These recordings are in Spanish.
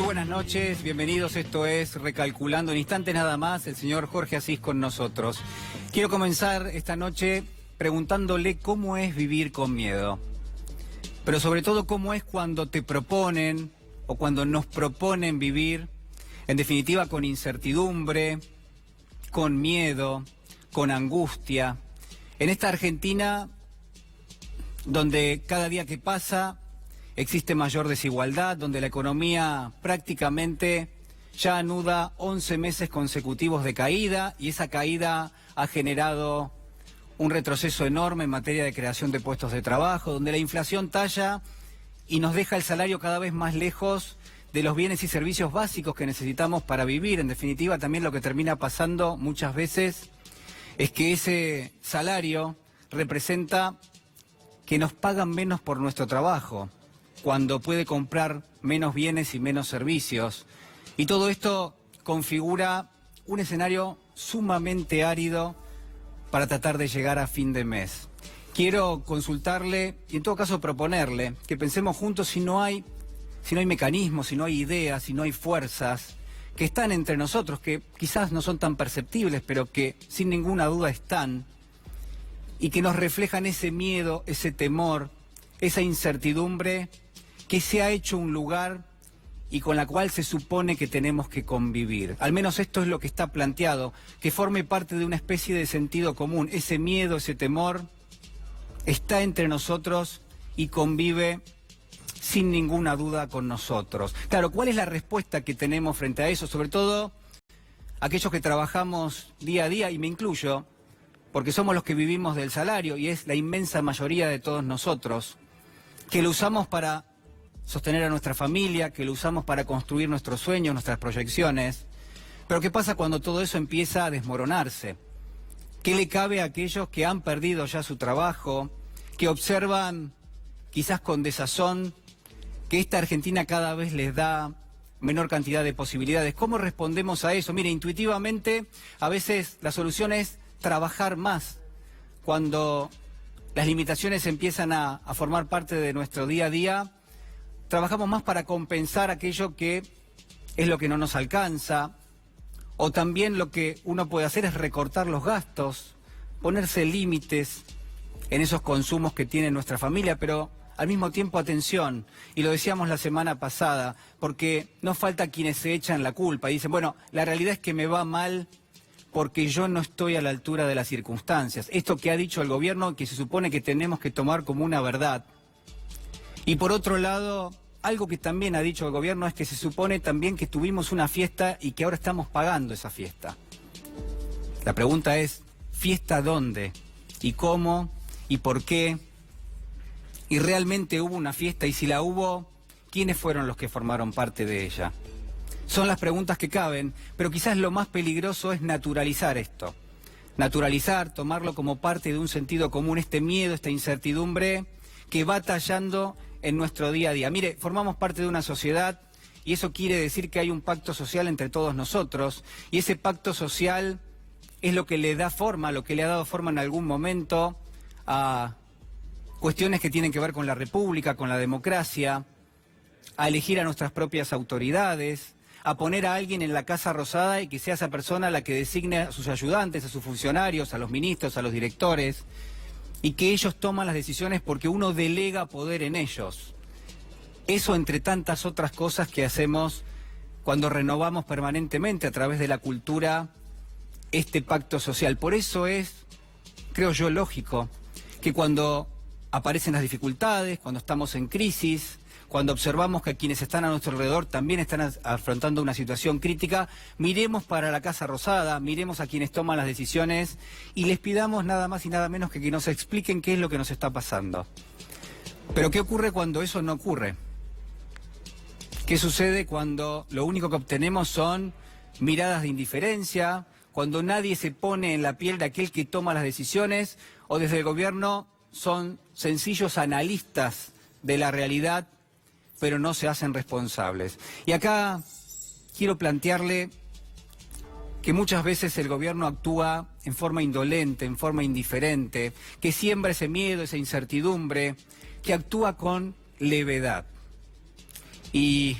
buenas noches, bienvenidos. Esto es Recalculando. En instantes nada más, el señor Jorge Asís con nosotros. Quiero comenzar esta noche preguntándole cómo es vivir con miedo. Pero sobre todo, cómo es cuando te proponen o cuando nos proponen vivir, en definitiva, con incertidumbre, con miedo, con angustia. En esta Argentina, donde cada día que pasa existe mayor desigualdad, donde la economía prácticamente ya anuda 11 meses consecutivos de caída, y esa caída ha generado un retroceso enorme en materia de creación de puestos de trabajo, donde la inflación talla y nos deja el salario cada vez más lejos de los bienes y servicios básicos que necesitamos para vivir. En definitiva, también lo que termina pasando muchas veces es que ese salario representa que nos pagan menos por nuestro trabajo, cuando puede comprar menos bienes y menos servicios. Y todo esto configura un escenario sumamente árido para tratar de llegar a fin de mes. Quiero consultarle y en todo caso proponerle que pensemos juntos si no hay mecanismos, si no hay ideas, si no hay fuerzas que están entre nosotros, que quizás no son tan perceptibles, pero que sin ninguna duda están, y que nos reflejan ese miedo, ese temor, esa incertidumbre que se ha hecho un lugar y con la cual se supone que tenemos que convivir. Al menos esto es lo que está planteado, que forme parte de una especie de sentido común. Ese miedo, ese temor, está entre nosotros y convive sin ninguna duda con nosotros. Claro, ¿cuál es la respuesta que tenemos frente a eso? Sobre todo aquellos que trabajamos día a día, y me incluyo, porque somos los que vivimos del salario, y es la inmensa mayoría de todos nosotros, que lo usamos para sostener a nuestra familia, que lo usamos para construir nuestros sueños, nuestras proyecciones. Pero ¿qué pasa cuando todo eso empieza a desmoronarse? ¿Qué le cabe a aquellos que han perdido ya su trabajo, que observan quizás con desazón que esta Argentina cada vez les da menor cantidad de posibilidades? ¿Cómo respondemos a eso? Mire, intuitivamente a veces la solución es trabajar más. Cuando las limitaciones empiezan a formar parte de nuestro día a día, trabajamos más para compensar aquello que es lo que no nos alcanza, o también lo que uno puede hacer es recortar los gastos, ponerse límites en esos consumos que tiene nuestra familia, pero al mismo tiempo atención, y lo decíamos la semana pasada, porque no falta quienes se echan la culpa y dicen, bueno, la realidad es que me va mal porque yo no estoy a la altura de las circunstancias. Esto que ha dicho el gobierno, que se supone que tenemos que tomar como una verdad. Y por otro lado, algo que también ha dicho el gobierno es que se supone también que tuvimos una fiesta y que ahora estamos pagando esa fiesta. La pregunta es, ¿fiesta dónde? ¿Y cómo? ¿Y por qué? ¿Y realmente hubo una fiesta? Y si la hubo, ¿quiénes fueron los que formaron parte de ella? Son las preguntas que caben, pero quizás lo más peligroso es naturalizar esto. Naturalizar, tomarlo como parte de un sentido común, este miedo, esta incertidumbre que va tallando en nuestro día a día. Mire, formamos parte de una sociedad y eso quiere decir que hay un pacto social entre todos nosotros, y ese pacto social es lo que le da forma, lo que le ha dado forma en algún momento a cuestiones que tienen que ver con la república, con la democracia, a elegir a nuestras propias autoridades, a poner a alguien en la Casa Rosada y que sea esa persona la que designe a sus ayudantes, a sus funcionarios, a los ministros, a los directores, y que ellos toman las decisiones porque uno delega poder en ellos. Eso entre tantas otras cosas que hacemos cuando renovamos permanentemente a través de la cultura este pacto social. Por eso es, creo yo, lógico que cuando aparecen las dificultades, cuando estamos en crisis, cuando observamos que quienes están a nuestro alrededor también están afrontando una situación crítica, miremos para la Casa Rosada, miremos a quienes toman las decisiones y les pidamos nada más y nada menos que nos expliquen qué es lo que nos está pasando. Pero ¿qué ocurre cuando eso no ocurre? ¿Qué sucede cuando lo único que obtenemos son miradas de indiferencia, cuando nadie se pone en la piel de aquel que toma las decisiones, o desde el gobierno son sencillos analistas de la realidad, pero no se hacen responsables? Y acá quiero plantearle que muchas veces el gobierno actúa en forma indolente, en forma indiferente, que siembra ese miedo, esa incertidumbre, que actúa con levedad. Y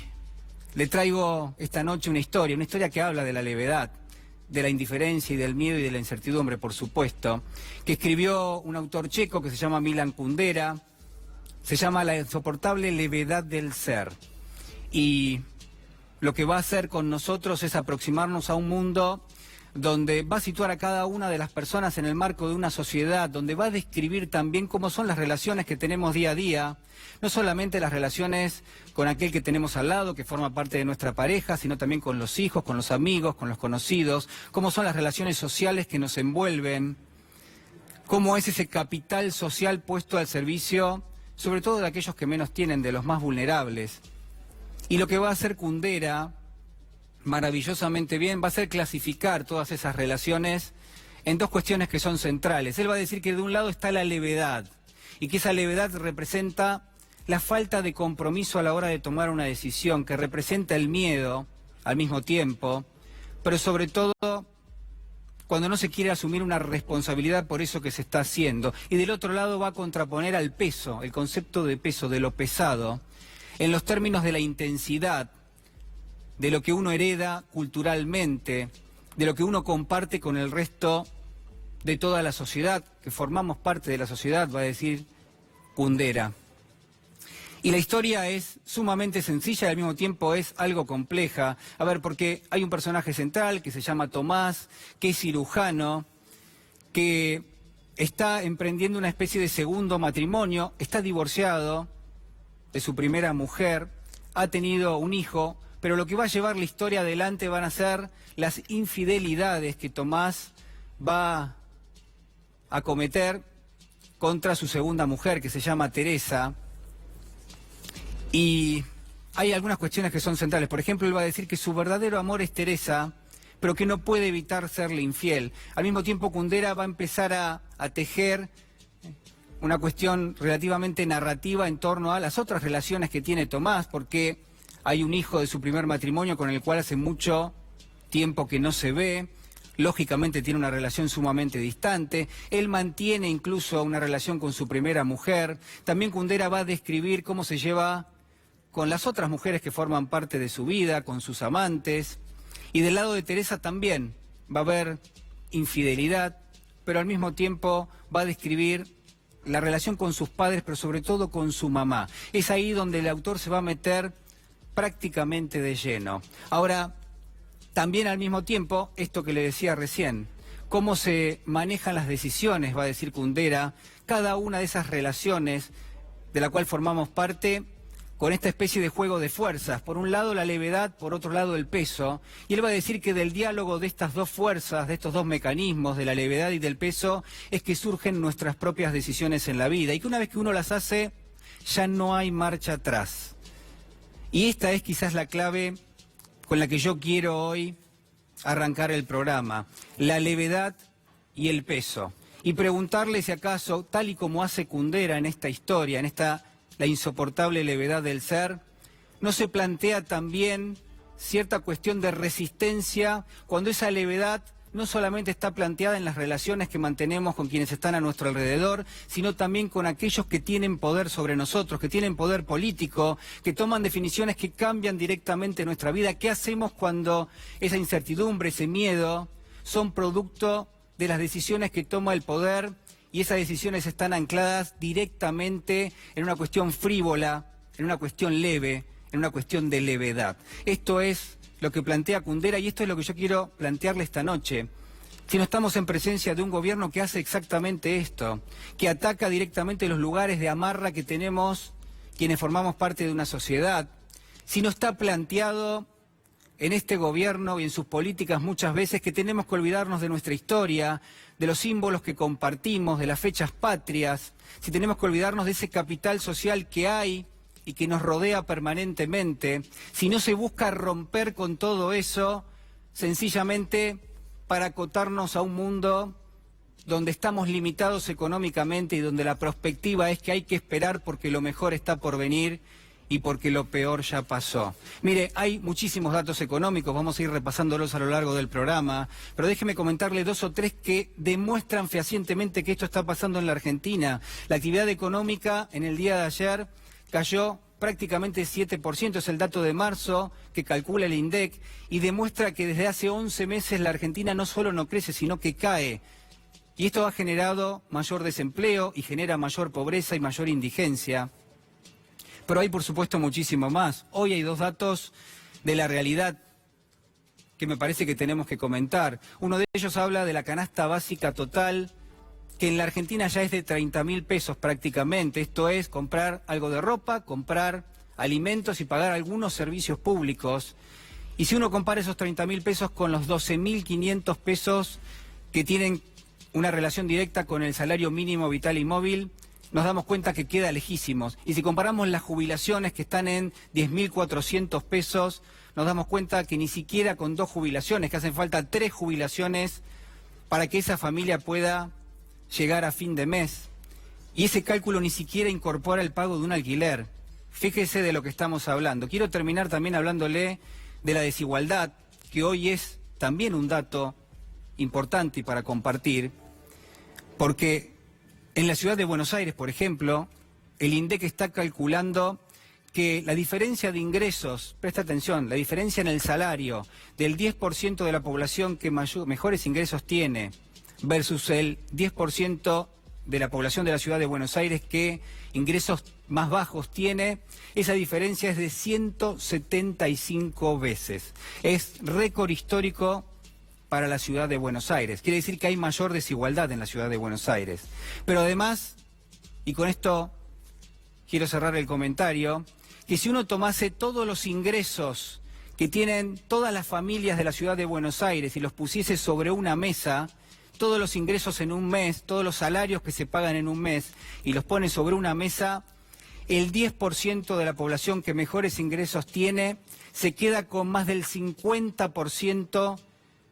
Le traigo esta noche una historia que habla de la levedad, de la indiferencia y del miedo y de la incertidumbre, por supuesto, que escribió un autor checo que se llama Milan Kundera. Se llama La insoportable levedad del ser. Y lo que va a hacer con nosotros es aproximarnos a un mundo donde va a situar a cada una de las personas en el marco de una sociedad, donde va a describir también cómo son las relaciones que tenemos día a día, no solamente las relaciones con aquel que tenemos al lado, que forma parte de nuestra pareja, sino también con los hijos, con los amigos, con los conocidos, cómo son las relaciones sociales que nos envuelven, cómo es ese capital social puesto al servicio, sobre todo de aquellos que menos tienen, de los más vulnerables. Y lo que va a hacer Kundera maravillosamente bien va a ser clasificar todas esas relaciones en dos cuestiones que son centrales. Él va a decir que de un lado está la levedad y que esa levedad representa la falta de compromiso a la hora de tomar una decisión, que representa el miedo al mismo tiempo, pero sobre todo cuando no se quiere asumir una responsabilidad por eso que se está haciendo. Y del otro lado va a contraponer al peso, el concepto de peso, de lo pesado, en los términos de la intensidad, de lo que uno hereda culturalmente, de lo que uno comparte con el resto de toda la sociedad, que formamos parte de la sociedad, va a decir Kundera. Y la historia es sumamente sencilla y al mismo tiempo es algo compleja. A ver, porque hay un personaje central que se llama Tomás, que es cirujano, que está emprendiendo una especie de segundo matrimonio, está divorciado de su primera mujer, ha tenido un hijo, pero lo que va a llevar la historia adelante van a ser las infidelidades que Tomás va a cometer contra su segunda mujer, que se llama Teresa. Y hay algunas cuestiones que son centrales. Por ejemplo, él va a decir que su verdadero amor es Teresa, pero que no puede evitar serle infiel. Al mismo tiempo, Kundera va a empezar a tejer una cuestión relativamente narrativa en torno a las otras relaciones que tiene Tomás, porque hay un hijo de su primer matrimonio con el cual hace mucho tiempo que no se ve. Lógicamente tiene una relación sumamente distante. Él mantiene incluso una relación con su primera mujer. También Kundera va a describir cómo se lleva con las otras mujeres que forman parte de su vida, con sus amantes. Y del lado de Teresa también va a haber infidelidad, pero al mismo tiempo va a describir la relación con sus padres, pero sobre todo con su mamá. Es ahí donde el autor se va a meter prácticamente de lleno. Ahora, también al mismo tiempo, esto que le decía recién, cómo se manejan las decisiones, va a decir Kundera, cada una de esas relaciones de la cual formamos parte, con esta especie de juego de fuerzas. Por un lado la levedad, por otro lado el peso. Y él va a decir que del diálogo de estas dos fuerzas, de estos dos mecanismos, de la levedad y del peso, es que surgen nuestras propias decisiones en la vida. Y que una vez que uno las hace, ya no hay marcha atrás. Y esta es quizás la clave con la que yo quiero hoy arrancar el programa. La levedad y el peso. Y preguntarle si acaso, tal y como hace Kundera en esta historia, en la insoportable levedad del ser, ¿no se plantea también cierta cuestión de resistencia cuando esa levedad no solamente está planteada en las relaciones que mantenemos con quienes están a nuestro alrededor, sino también con aquellos que tienen poder sobre nosotros, que tienen poder político, que toman definiciones que cambian directamente nuestra vida? ¿Qué hacemos cuando esa incertidumbre, ese miedo, son producto de las decisiones que toma el poder y esas decisiones están ancladas directamente en una cuestión frívola, en una cuestión leve, en una cuestión de levedad? Esto es lo que plantea Kundera y esto es lo que yo quiero plantearle esta noche. Si no estamos en presencia de un gobierno que hace exactamente esto, que ataca directamente los lugares de amarra que tenemos quienes formamos parte de una sociedad, si no está planteado en este gobierno y en sus políticas muchas veces que tenemos que olvidarnos de nuestra historia, de los símbolos que compartimos, de las fechas patrias, si tenemos que olvidarnos de ese capital social que hay y que nos rodea permanentemente, si no se busca romper con todo eso, sencillamente para acotarnos a un mundo donde estamos limitados económicamente y donde la perspectiva es que hay que esperar porque lo mejor está por venir y porque lo peor ya pasó. Mire, hay muchísimos datos económicos, vamos a ir repasándolos a lo largo del programa, pero déjeme comentarle dos o tres que demuestran fehacientemente que esto está pasando en la Argentina. La actividad económica en el día de ayer cayó prácticamente 7%, es el dato de marzo que calcula el INDEC y demuestra que desde hace 11 meses la Argentina no solo no crece, sino que cae. Y esto ha generado mayor desempleo y genera mayor pobreza y mayor indigencia. Pero hay, por supuesto, muchísimo más. Hoy hay dos datos de la realidad que me parece que tenemos que comentar. Uno de ellos habla de la canasta básica total, que en la Argentina ya es de 30.000 pesos prácticamente. Esto es comprar algo de ropa, comprar alimentos y pagar algunos servicios públicos. Y si uno compara esos 30.000 pesos con los 12.500 pesos que tienen una relación directa con el salario mínimo vital y móvil, nos damos cuenta que queda lejísimos. Y si comparamos las jubilaciones que están en 10.400 pesos, nos damos cuenta que ni siquiera con 2 jubilaciones, que hacen falta 3 jubilaciones para que esa familia pueda llegar a fin de mes. Y ese cálculo ni siquiera incorpora el pago de un alquiler. Fíjese de lo que estamos hablando. Quiero terminar también hablándole de la desigualdad, que hoy es también un dato importante y para compartir, porque en la ciudad de Buenos Aires, por ejemplo, el INDEC está calculando que la diferencia de ingresos, presta atención, la diferencia en el salario del 10% de la población que mejores ingresos tiene versus el 10% de la población de la ciudad de Buenos Aires que ingresos más bajos tiene, esa diferencia es de 175 veces. Es récord histórico para la ciudad de Buenos Aires. Quiere decir que hay mayor desigualdad en la ciudad de Buenos Aires. Pero además, y con esto quiero cerrar el comentario, que si uno tomase todos los ingresos que tienen todas las familias de la ciudad de Buenos Aires y los pusiese sobre una mesa, todos los ingresos en un mes, todos los salarios que se pagan en un mes, y los pone sobre una mesa, el 10% de la población que mejores ingresos tiene se queda con más del 50%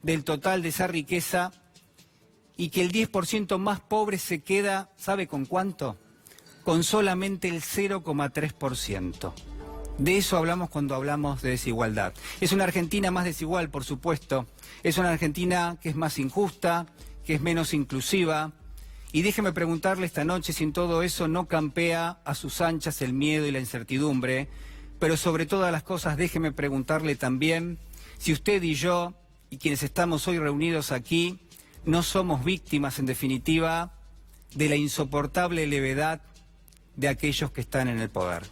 del total de esa riqueza, y que el 10% más pobre se queda, ¿sabe con cuánto? Con solamente el 0,3%. De eso hablamos cuando hablamos de desigualdad. Es una Argentina más desigual, por supuesto. Es una Argentina que es más injusta, que es menos inclusiva. Y déjeme preguntarle esta noche si en todo eso no campea a sus anchas el miedo y la incertidumbre. Pero sobre todas las cosas, déjeme preguntarle también si usted y yo, y quienes estamos hoy reunidos aquí, no somos víctimas, en definitiva, de la insoportable levedad de aquellos que están en el poder.